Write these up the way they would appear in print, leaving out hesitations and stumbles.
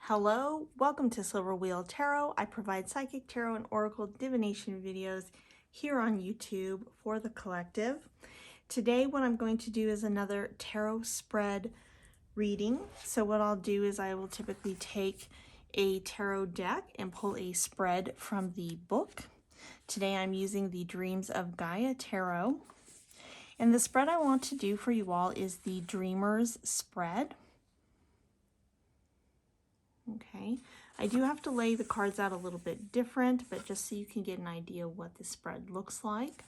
Hello, welcome to Silver Wheel Tarot. I provide psychic tarot and oracle divination videos here on YouTube for the collective. Today what I'm going to do is another tarot spread reading. So what I'll do is I will typically take a tarot deck and pull a spread from the book. Today I'm using the Dreams of Gaia Tarot. And the spread I want to do for you all is the Dreamer's Spread. Okay, I do have to lay the cards out a little bit different, but just so you can get an idea what the spread looks like.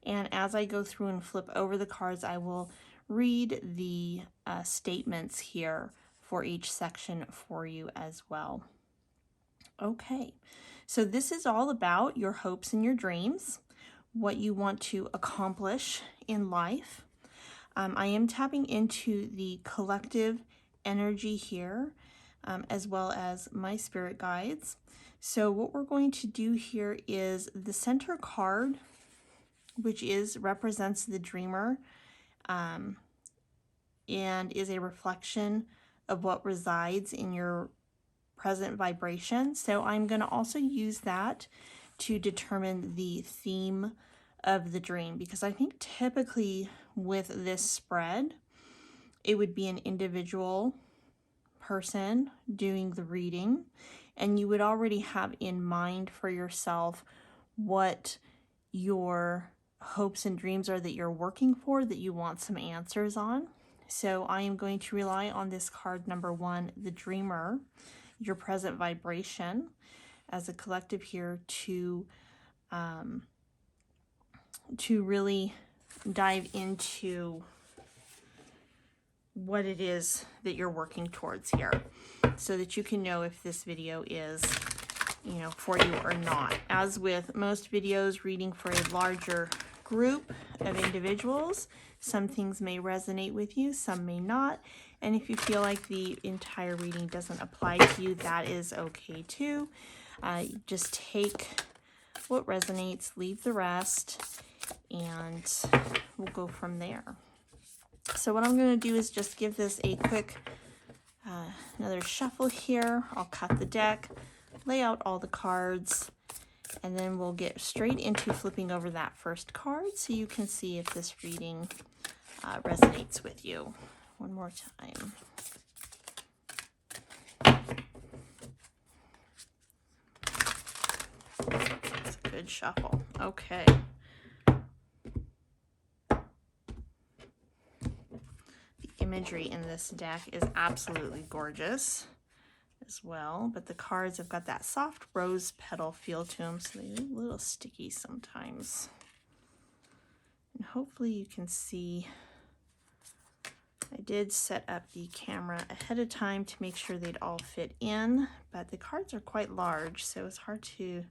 And as I go through and flip over the cards, I will read the statements here for each section for you as well. Okay, so this is all about your hopes and your dreams, what you want to accomplish in life. I am tapping into the collective energy here, as well as my spirit guides. So what we're going to do here is the center card, which represents the dreamer, and is a reflection of what resides in your present vibration. So I'm going to also use that to determine the theme of the dream, because I think typically with this spread, it would be an individual person doing the reading, and you would already have in mind for yourself what your hopes and dreams are that you're working for, that you want some answers on. So I am going to rely on this card number 1, the dreamer, your present vibration, as a collective here to really dive into what it is that you're working towards here, so that you can know if this video is, for you or not. As with most videos reading for a larger group of individuals, some things may resonate with you, some may not. And if you feel like the entire reading doesn't apply to you, that is okay too. Just take what resonates, leave the rest, and we'll go from there. So what I'm going to do is just give this a quick another shuffle here. I'll cut the deck, lay out all the cards, and then we'll get straight into flipping over that first card so you can see if this reading resonates with you. One more time. That's a good shuffle. Okay. Imagery in this deck is absolutely gorgeous as well, but the cards have got that soft rose petal feel to them, so they're a little sticky sometimes. And hopefully you can see, I did set up the camera ahead of time to make sure they'd all fit in, but the cards are quite large, so it's hard to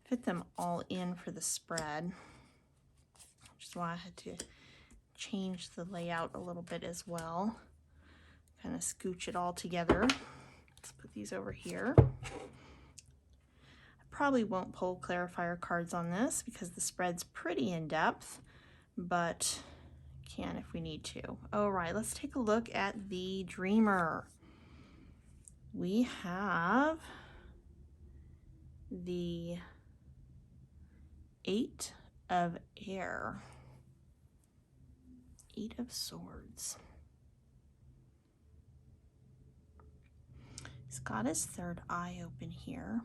fit them all in for the spread, which is why I had to change the layout a little bit as well. Kind of scooch it all together. Let's put these over here. I probably won't pull clarifier cards on this because the spread's pretty in-depth, but can if we need to. All right, let's take a look at the dreamer. We have the 8 of Air. 8 of Swords. He's got his third eye open here.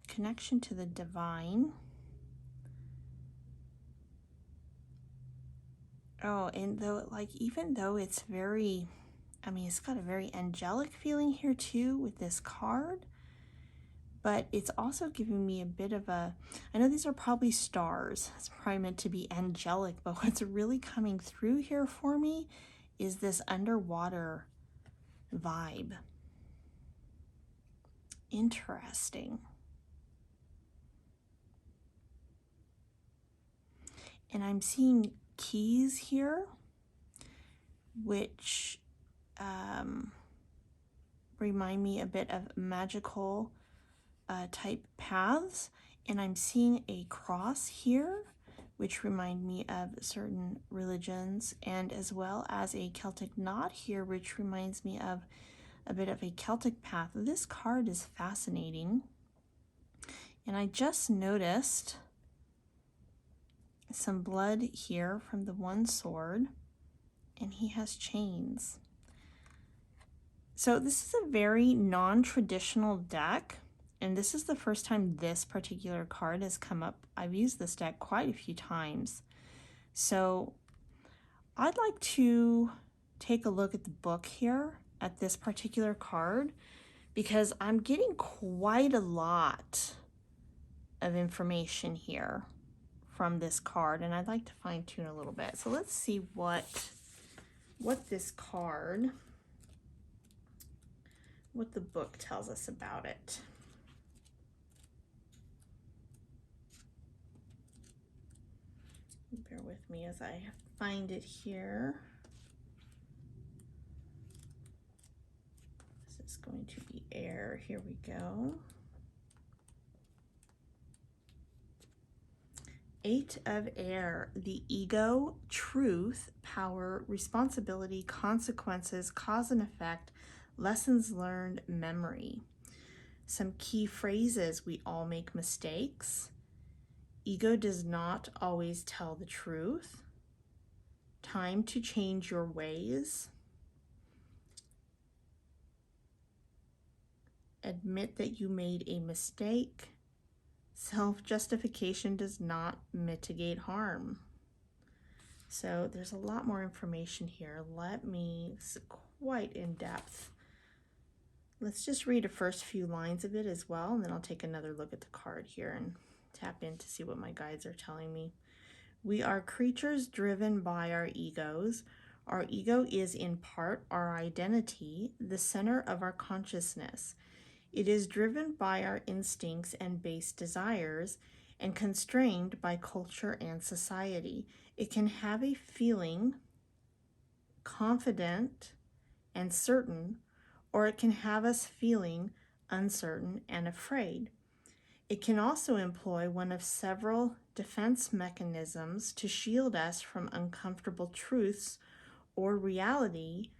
Connection to the divine. Oh, and though, even though it's very, it's got a very angelic feeling here too with this card, but it's also giving me a bit of a, I know these are probably stars, it's probably meant to be angelic, but what's really coming through here for me is this underwater vibe. Interesting. And I'm seeing keys here, which remind me a bit of magical type paths, and I'm seeing a cross here, which remind me of certain religions, and as well as a Celtic knot here, which reminds me of a bit of a Celtic path. This card is fascinating. And I just noticed some blood here from the one sword, and he has chains. So this is a very non-traditional deck, and this is the first time this particular card has come up. I've used this deck quite a few times. So I'd like to take a look at the book here at this particular card, because I'm getting quite a lot of information here from this card, and I'd like to fine tune a little bit. So let's see what this card, what the book tells us about it. Bear with me as I find it here. This is going to be air. Here we go. 8 of air, the ego, truth, power, responsibility, consequences, cause and effect, lessons learned, memory. Some key phrases: we all make mistakes. Ego does not always tell the truth. Time to change your ways. Admit that you made a mistake. Self-justification does not mitigate harm. So there's a lot more information here. This is quite in depth. Let's just read the first few lines of it as well, and then I'll take another look at the card here and tap in to see what my guides are telling me. We are creatures driven by our egos. Our ego is in part our identity, the center of our consciousness. It is driven by our instincts and base desires and constrained by culture and society. It can have a feeling confident and certain, or it can have us feeling uncertain and afraid. It can also employ one of several defense mechanisms to shield us from uncomfortable truths or reality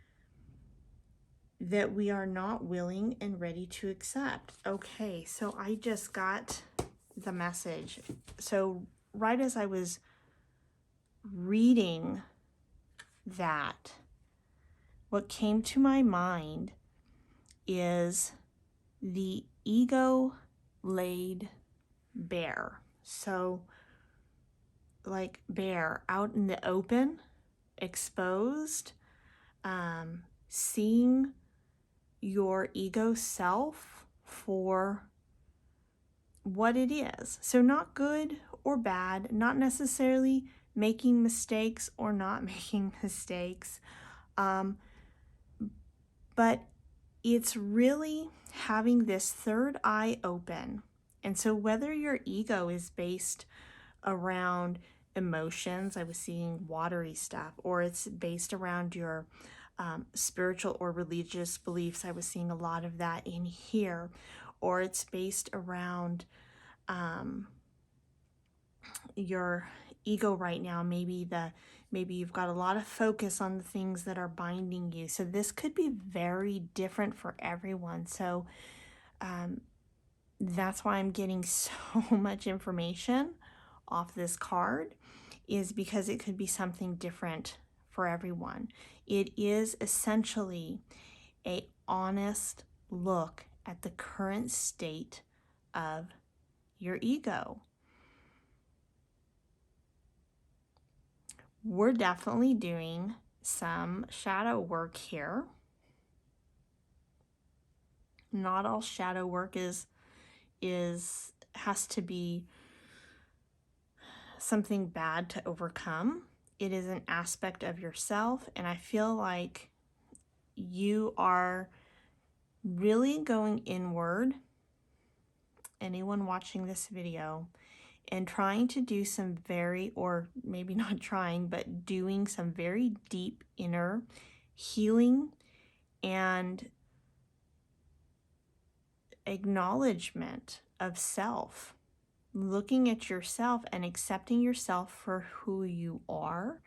that we are not willing and ready to accept. Okay, so I just got the message. So right as I was reading that, what came to my mind is the ego laid bare. So like bare, out in the open, exposed, seeing your ego self for what it is. So not good or bad, not necessarily making mistakes or not making mistakes, but it's really having this third eye open. And so whether your ego is based around emotions, I was seeing watery stuff, or it's based around your spiritual or religious beliefs, I was seeing a lot of that in here, or it's based around your ego right now. Maybe you've got a lot of focus on the things that are binding you. So this could be very different for everyone. So that's why I'm getting so much information off this card, is because it could be something different for everyone. It is essentially an honest look at the current state of your ego. We're definitely doing some shadow work here. Not all shadow work has to be something bad to overcome. It is an aspect of yourself, and I feel like you are really going inward, anyone watching this video, and trying to do some or maybe not trying, but doing some very deep inner healing and acknowledgement of self, looking at yourself and accepting yourself for who you are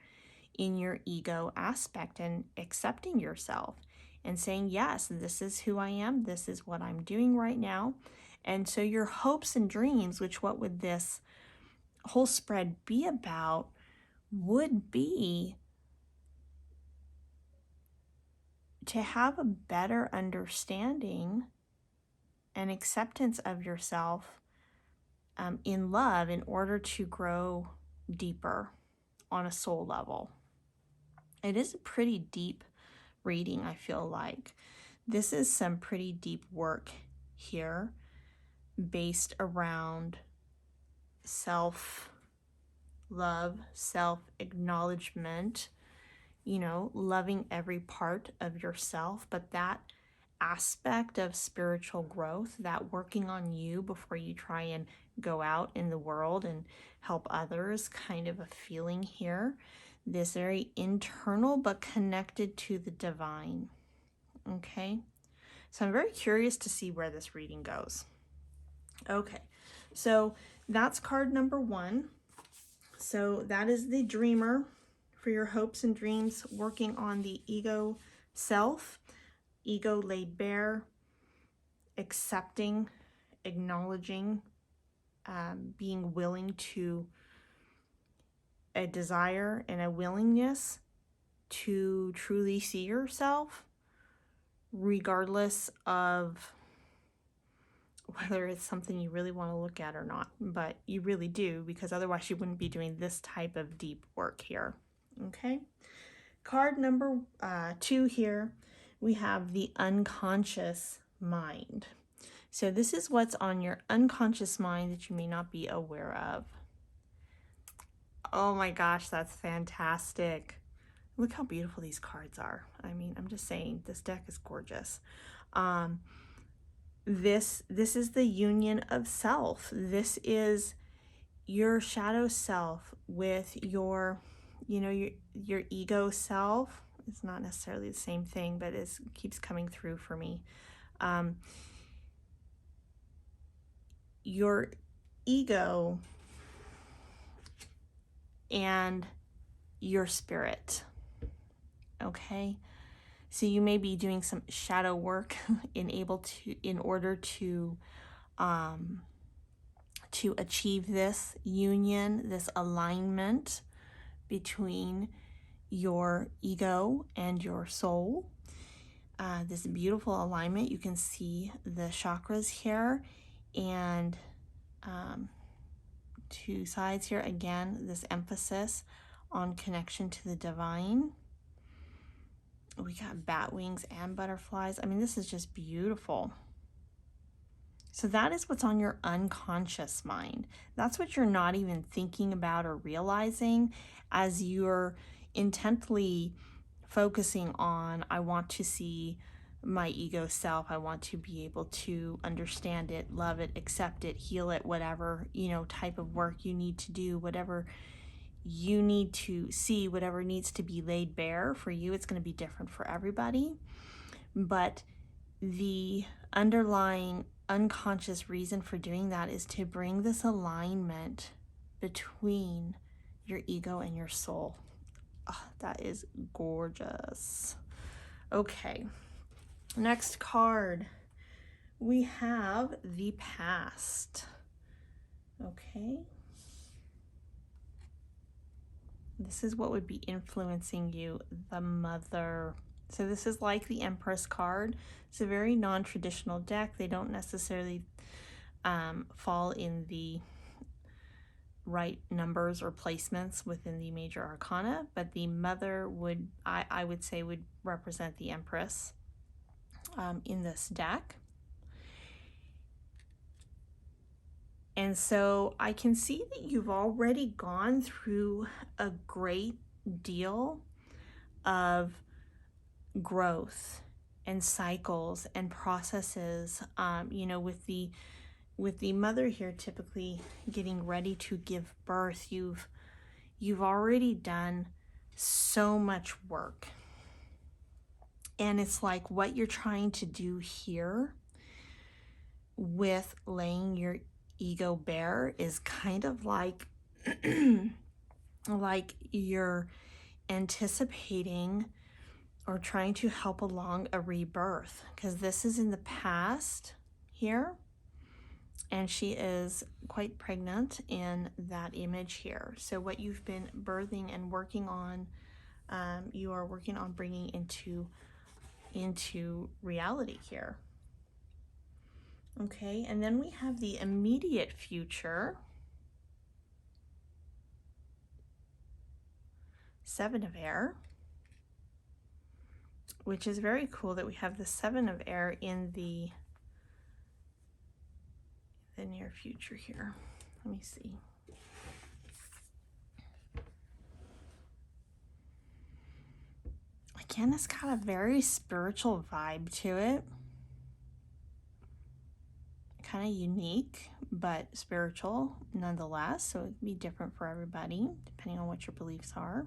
in your ego aspect, and accepting yourself and saying, yes, this is who I am. This is what I'm doing right now. And so your hopes and dreams, which what would this whole spread be about, would be to have a better understanding and acceptance of yourself in love in order to grow deeper on a soul level. It is a pretty deep reading, I feel like. This is some pretty deep work here based around self-love, self-acknowledgement, loving every part of yourself, but that aspect of spiritual growth, that working on you before you try and go out in the world and help others kind of a feeling here. This very internal but connected to the divine. Okay, so I'm very curious to see where this reading goes. Okay, so that's card number 1. So that is the dreamer for your hopes and dreams, working on the ego self, ego laid bare, accepting, acknowledging, being willing to a desire and a willingness to truly see yourself, regardless of whether it's something you really want to look at or not. But you really do, because otherwise you wouldn't be doing this type of deep work here. Okay. Card number 2 here, we have the unconscious mind. So this is what's on your unconscious mind that you may not be aware of. Oh my gosh, that's fantastic. Look how beautiful these cards are. I mean, I'm just saying, this deck is gorgeous. This is the union of self. This is your shadow self with your, your ego self. It's not necessarily the same thing, but it keeps coming through for me. Your ego and your spirit. Okay, so you may be doing some shadow work in order to achieve this union, this alignment between your ego and your soul. This beautiful alignment. You can see the chakras here, and 2 sides here. Again, this emphasis on connection to the divine. We got bat wings and butterflies. I mean, this is just beautiful. So that is what's on your unconscious mind. That's what you're not even thinking about or realizing as you're intently focusing on, I want to see my ego self. I want to be able to understand it, love it, accept it, heal it, whatever, type of work you need to do, whatever you need to see, whatever needs to be laid bare for you. It's going to be different for everybody. But the underlying unconscious reason for doing that is to bring this alignment between your ego and your soul. Oh, that is gorgeous. Okay, next card. We have the past. Okay. This is what would be influencing you, the mother. So this is like the Empress card. It's a very non-traditional deck. They don't necessarily fall in the right numbers or placements within the major arcana, but the mother would, I would say, would represent the Empress in this deck. And so I can see that you've already gone through a great deal of growth and cycles and processes, with the mother here typically getting ready to give birth. You've already done so much work. And it's like what you're trying to do here with laying your ego bare is kind of like like you're anticipating or trying to help along a rebirth, because this is in the past here, and she is quite pregnant in that image here. So what you've been birthing and working on, you are working on bringing into reality here. Okay, and then we have the immediate future. Seven of Air, which is very cool that we have the Seven of Air in the near future here. Let me see. Again, it's got a very spiritual vibe to it. Kind of unique, but spiritual nonetheless. So it would be different for everybody, depending on what your beliefs are.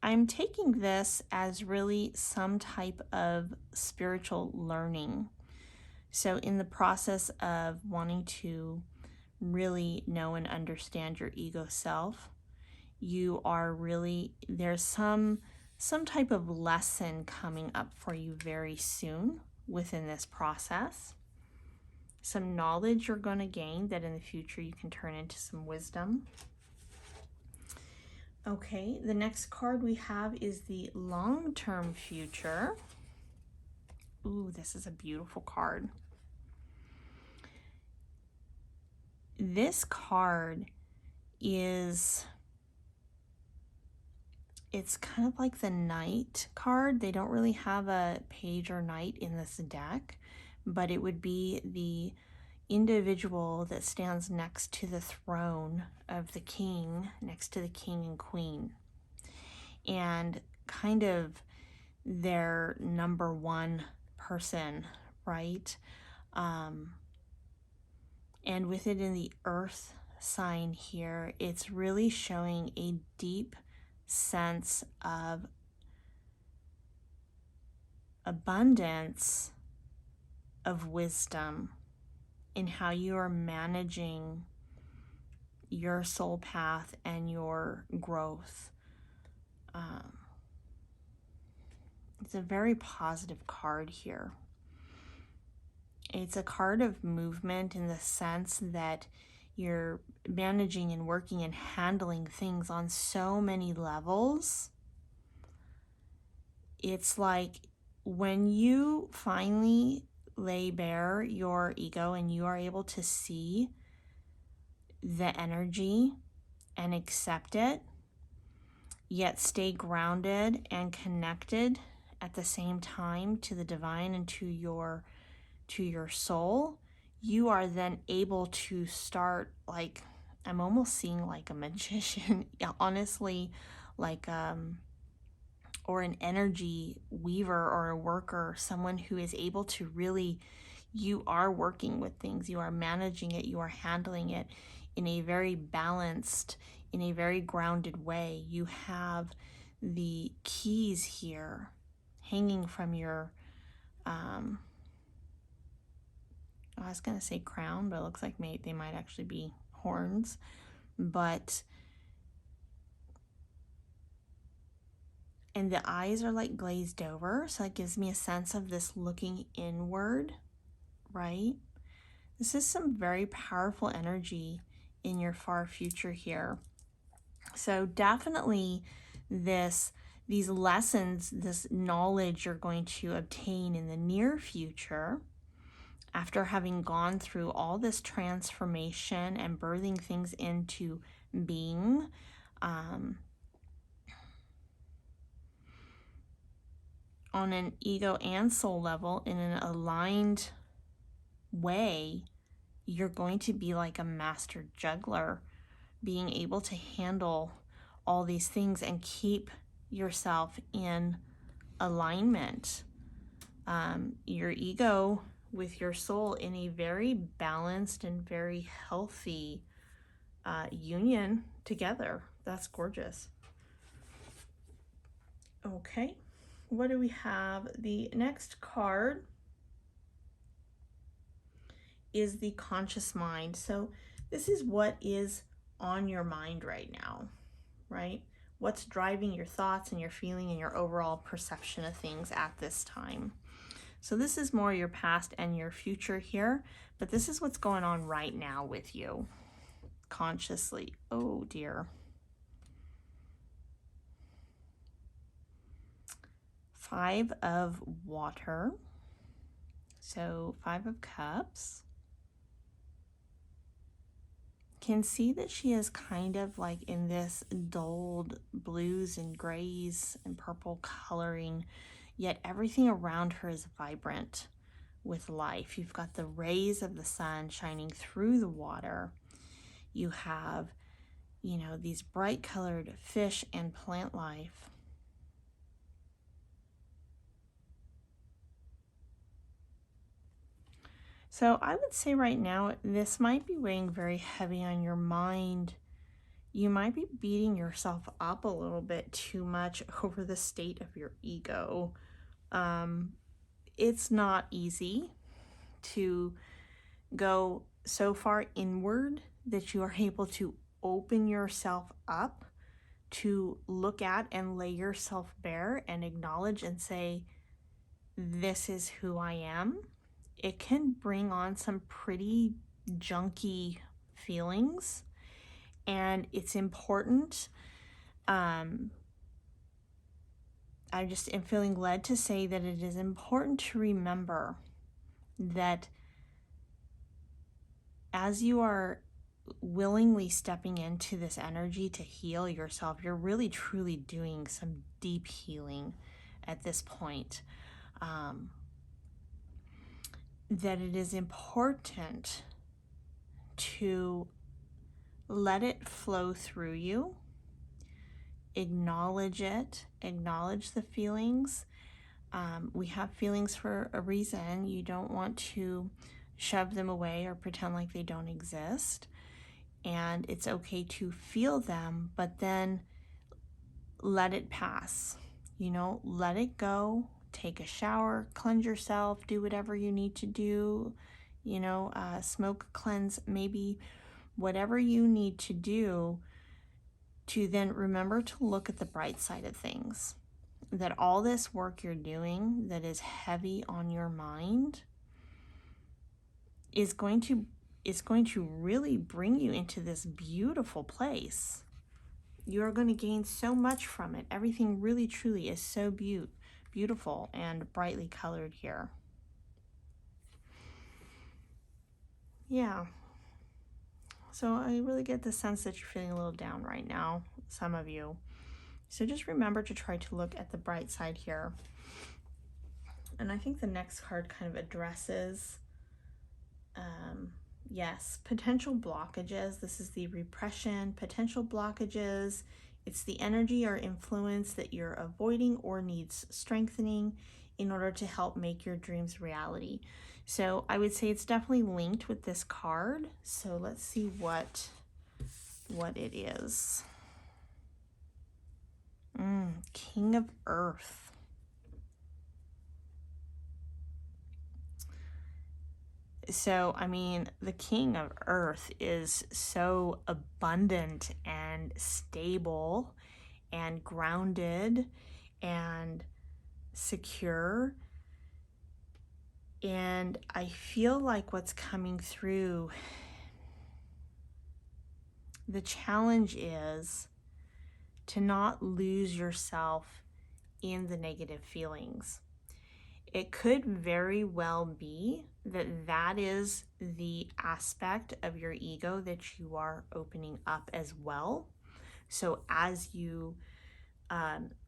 I'm taking this as really some type of spiritual learning. So in the process of wanting to really know and understand your ego self, you are really, there's some type of lesson coming up for you very soon within this process. Some knowledge you're going to gain that in the future you can turn into some wisdom. Okay, the next card we have is the long-term future. Ooh, this is a beautiful card. This card is, it's kind of like the Knight card. They don't really have a page or knight in this deck, but it would be the individual that stands next to the throne of the king, next to the king and queen, and kind of their number one person, right? And with it in the earth sign here, it's really showing a deep sense of abundance, of wisdom in how you are managing your soul path and your growth. It's a very positive card here. It's a card of movement in the sense that you're managing and working and handling things on so many levels. It's like when you finally lay bare your ego and you are able to see the energy and accept it, yet stay grounded and connected at the same time to the divine and to your soul, you are then able to start, like, I'm almost seeing like a magician, honestly, like or an energy weaver or a worker, someone who is able to really, you are working with things, you are managing it, you are handling it in a very balanced, in a very grounded way. You have the keys here hanging from your, I was going to say crown, but it looks like they might actually be horns. But, and the eyes are like glazed over, so it gives me a sense of this looking inward, right? This is some very powerful energy in your far future here. So definitely these lessons, this knowledge you're going to obtain in the near future, after having gone through all this transformation and birthing things into being, on an ego and soul level, in an aligned way, you're going to be like a master juggler, being able to handle all these things and keep yourself in alignment. Your ego with your soul in a very balanced and very healthy union together. That's gorgeous. Okay, what do we have? The next card is the conscious mind. So this is what is on your mind right now, right? What's driving your thoughts and your feeling and your overall perception of things at this time? So this is more your past and your future here, but this is what's going on right now with you consciously. Oh dear. 5 of water. So 5 of cups. Can see that she is kind of like in this dulled blues and grays and purple coloring, yet everything around her is vibrant with life. You've got the rays of the sun shining through the water. You have, you know, these bright colored fish and plant life. So I would say right now, this might be weighing very heavy on your mind. You might be beating yourself up a little bit too much over the state of your ego. It's not easy to go so far inward that you are able to open yourself up to look at and lay yourself bare and acknowledge and say, this is who I am. It can bring on some pretty junky feelings, and it's important. I just am feeling led to say that it is important to remember that as you are willingly stepping into this energy to heal yourself, you're really truly doing some deep healing at this point. That it is important to let it flow through you, acknowledge it, acknowledge the feelings. We have feelings for a reason. You don't want to shove them away or pretend like they don't exist. And it's okay to feel them, but then let it pass. You know, let it go. Take a shower, cleanse yourself, do whatever you need to do, you know, smoke, cleanse, maybe whatever you need to do to then remember to look at the bright side of things. That all this work you're doing that is heavy on your mind is going to really bring you into this beautiful place. You are going to gain so much from it. Everything really truly is so beautiful and brightly colored here. Yeah. So I really get the sense that you're feeling a little down right now, some of you. So just remember to try to look at the bright side here. And I think the next card kind of addresses, yes, potential blockages. This is the repression, potential blockages. It's the energy or influence that you're avoiding or needs strengthening in order to help make your dreams reality. So I would say it's definitely linked with this card. So let's see what it is. King of Earth. So, I mean, the King of Earth is so abundant and stable and grounded and secure. And I feel like what's coming through, the challenge is to not lose yourself in the negative feelings. It could very well be that is the aspect of your ego that you are opening up as well. So as you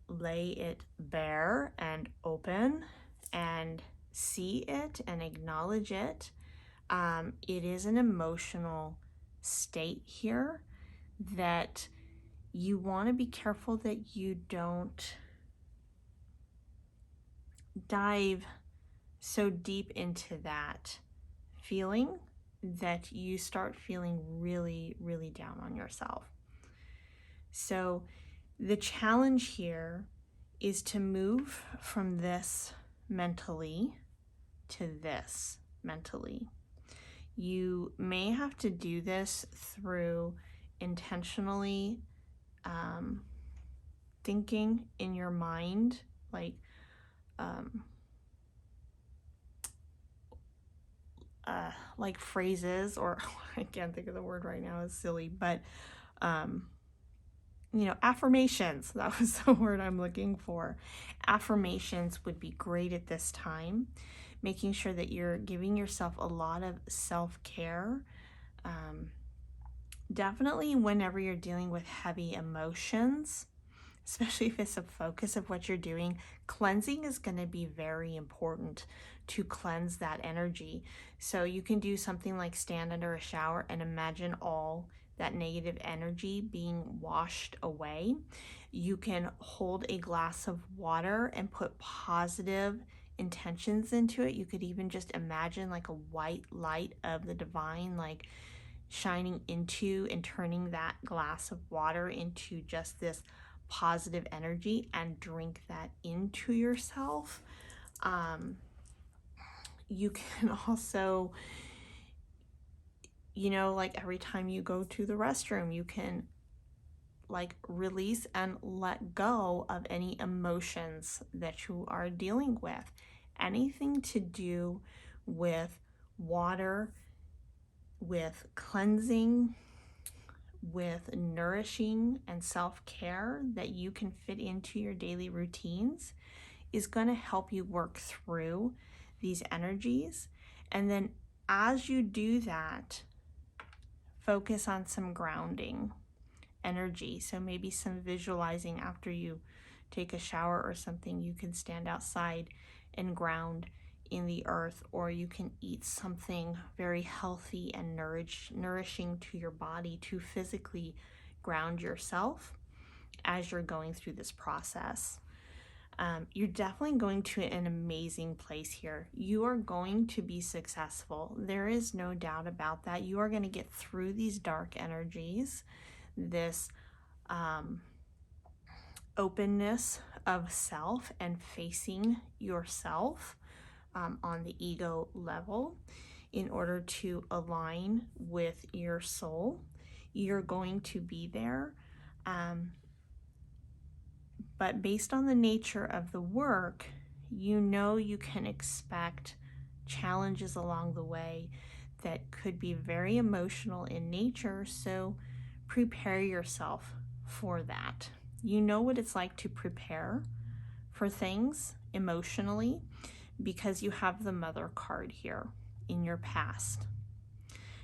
lay it bare and open and see it and acknowledge it, it is an emotional state here that you want to be careful that you don't dive so deep into that feeling that you start feeling really, really down on yourself. So the challenge here is to move from this mentally to this mentally. You may have to do this through intentionally thinking in your mind, like phrases, or I can't think of the word right now, it's silly, but affirmations. That was the word I'm looking for. Affirmations would be great at this time, making sure that you're giving yourself a lot of self-care. Definitely whenever you're dealing with heavy emotions, especially if it's a focus of what you're doing, cleansing is going to be very important to cleanse that energy. So you can do something like stand under a shower and imagine all that negative energy being washed away. You can hold a glass of water and put positive intentions into it. You could even just imagine like a white light of the divine, like shining into and turning that glass of water into just this positive energy, and drink that into yourself. You can also, like every time you go to the restroom, you can like release and let go of any emotions that you are dealing with. Anything to do with water, with cleansing, with nourishing and self-care that you can fit into your daily routines is going to help you work through these energies. And then as you do that, focus on some grounding energy. So maybe some visualizing after you take a shower or something. You can stand outside and ground in the earth, or you can eat something very healthy and nourishing to your body to physically ground yourself as you're going through this process. You're definitely going to an amazing place here. You are going to be successful. There is no doubt about that. You are going to get through these dark energies, this openness of self and facing yourself on the ego level in order to align with your soul. You're going to be there. But based on the nature of the work, you can expect challenges along the way that could be very emotional in nature. So prepare yourself for that. You know what it's like to prepare for things emotionally because you have the mother card here in your past.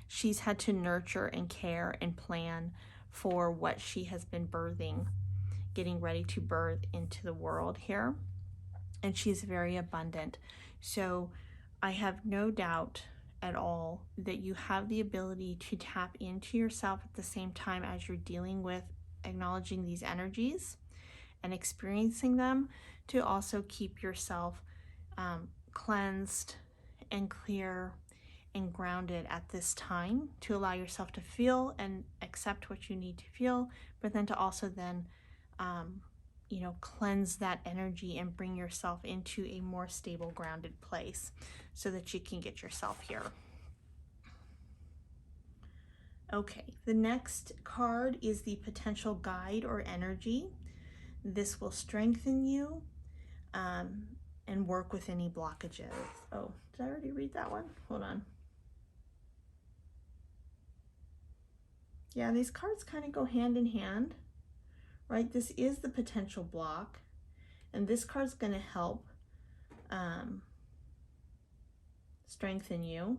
She's had to nurture and care and plan for what she has been birthing, getting ready to birth into the world here. And she's very abundant. So I have no doubt at all that you have the ability to tap into yourself at the same time as you're dealing with acknowledging these energies and experiencing them, to also keep yourself cleansed and clear and grounded at this time, to allow yourself to feel and accept what you need to feel, but then to also then cleanse that energy and bring yourself into a more stable, grounded place so that you can get yourself here. Okay, the next card is the potential guide or energy. This will strengthen you and work with any blockages. Oh, did I already read that one? Hold on. Yeah, these cards kind of go hand in hand, right? This is the potential block, and this card's going to help strengthen you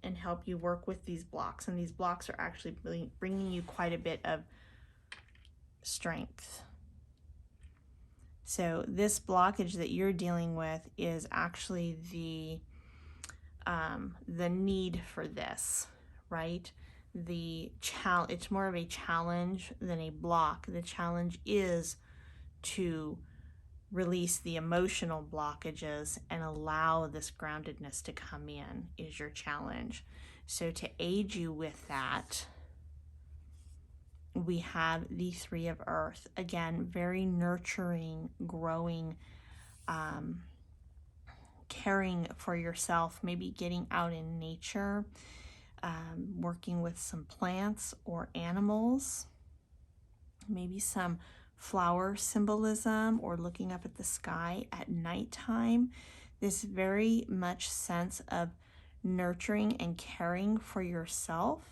and help you work with these blocks. And these blocks are actually bringing you quite a bit of strength. So this blockage that you're dealing with is actually the need for this, right? It's more of a challenge than a block. The challenge is to release the emotional blockages and allow this groundedness to come in, is your challenge. So to aid you with that, we have the Three of Earth. Again, very nurturing, growing, caring for yourself, maybe getting out in nature, working with some plants or animals, maybe some flower symbolism, or looking up at the sky at nighttime. This very much sense of nurturing and caring for yourself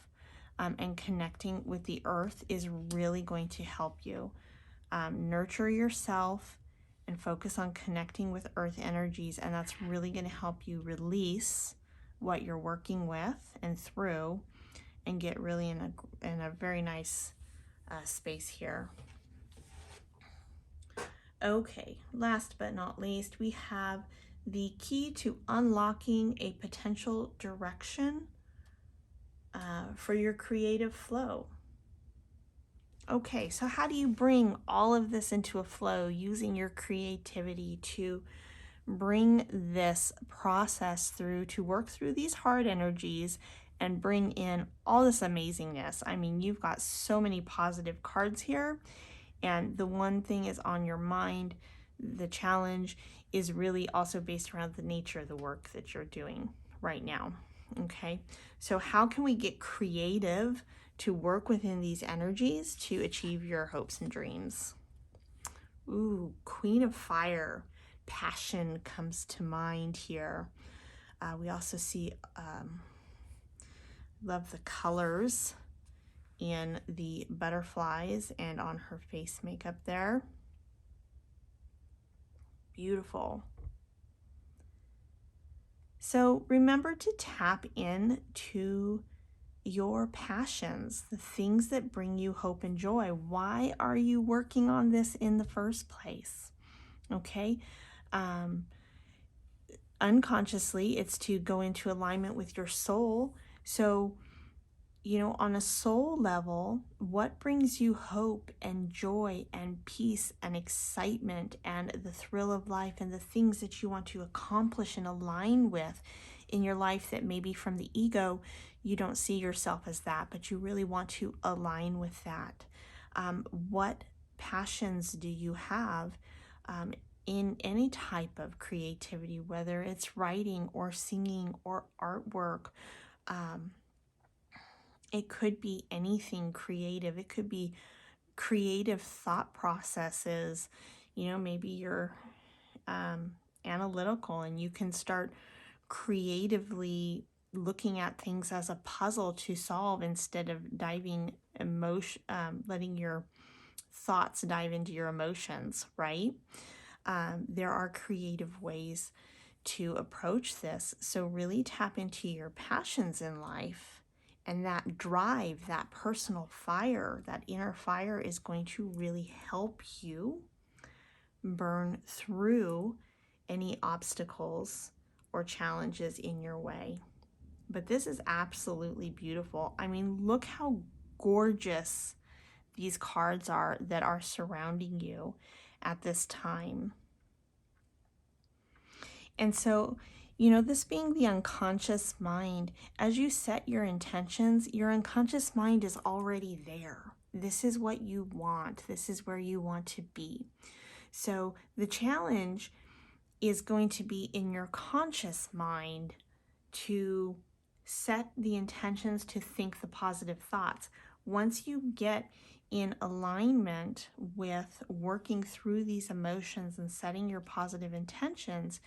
and connecting with the earth is really going to help you. Nurture yourself and focus on connecting with earth energies, and that's really going to help you release what you're working with and through, and get really in a very nice space here. Okay, last but not least, we have the key to unlocking a potential direction for your creative flow. Okay, so how do you bring all of this into a flow using your creativity to bring this process through, to work through these hard energies and bring in all this amazingness? I mean, you've got so many positive cards here, and the one thing is on your mind. The challenge is really also based around the nature of the work that you're doing right now. Okay, so how can we get creative to work within these energies to achieve your hopes and dreams? Ooh, Queen of Fire. Passion comes to mind here. We also see, love the colors in the butterflies and on her face makeup there. Beautiful. So remember to tap into your passions, the things that bring you hope and joy. Why are you working on this in the first place? Okay. Unconsciously, it's to go into alignment with your soul. So, on a soul level, what brings you hope and joy and peace and excitement and the thrill of life and the things that you want to accomplish and align with in your life that maybe from the ego, you don't see yourself as that, but you really want to align with that. What passions do you have in any type of creativity, whether it's writing or singing or artwork? It could be anything creative. It could be creative thought processes. Maybe you're analytical and you can start creatively looking at things as a puzzle to solve instead of letting your thoughts dive into your emotions, right? There are creative ways to approach this. So really tap into your passions in life. And that drive, that personal fire, that inner fire is going to really help you burn through any obstacles or challenges in your way. But this is absolutely beautiful. I mean, look how gorgeous these cards are that are surrounding you at this time. And so, this being the unconscious mind, as you set your intentions, your unconscious mind is already there. This is what you want. This is where you want to be. So the challenge is going to be in your conscious mind to set the intentions, to think the positive thoughts. Once you get in alignment with working through these emotions and setting your positive intentions,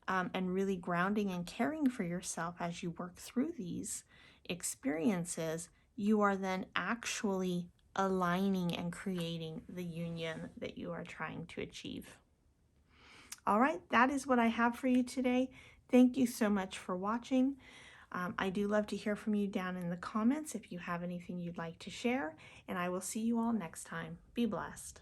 and really grounding and caring for yourself as you work through these experiences, you are then actually aligning and creating the union that you are trying to achieve. All right, that is what I have for you today. Thank you so much for watching. I do love to hear from you down in the comments if you have anything you'd like to share, and I will see you all next time. Be blessed.